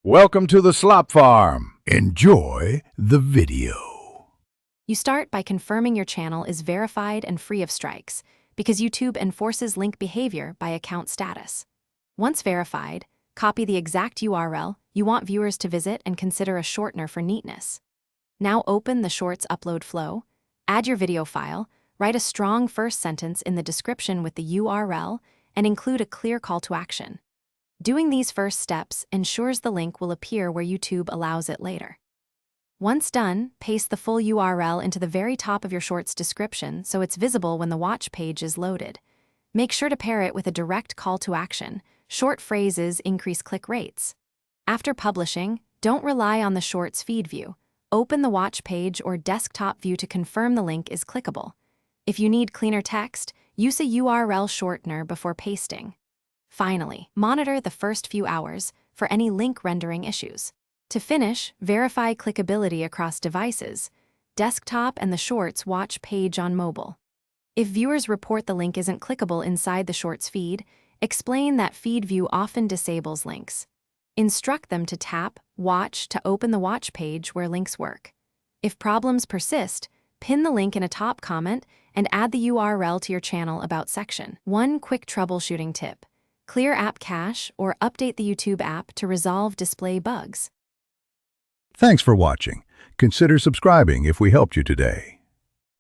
Welcome to the Slop Farm. Enjoy the video. You start by confirming your channel is verified and free of strikes, because YouTube enforces link behavior by account status. Once verified, copy the exact URL you want viewers to visit and consider a shortener for neatness. Now open the Shorts upload flow, add your video file, write a strong first sentence in the description with the URL, and include a clear call to action. Doing these first steps ensures the link will appear where YouTube allows it later. Once done, paste the full URL into the very top of your Shorts description so it's visible when the watch page is loaded. Make sure to pair it with a direct call to action. Short phrases increase click rates. After publishing, don't rely on the Shorts feed view. Open the watch page or desktop view to confirm the link is clickable. If you need cleaner text, use a URL shortener before pasting. Finally, monitor the first few hours for any link rendering issues. To finish, verify clickability across devices, desktop and the Shorts watch page on mobile. If viewers report the link isn't clickable inside the Shorts feed, explain that feed view often disables links. Instruct them to tap Watch to open the watch page where links work. If problems persist, pin the link in a top comment and add the URL to your channel About section. One quick troubleshooting tip: clear app cache or update the YouTube app to resolve display bugs. Thanks for watching. Consider subscribing if we helped you today.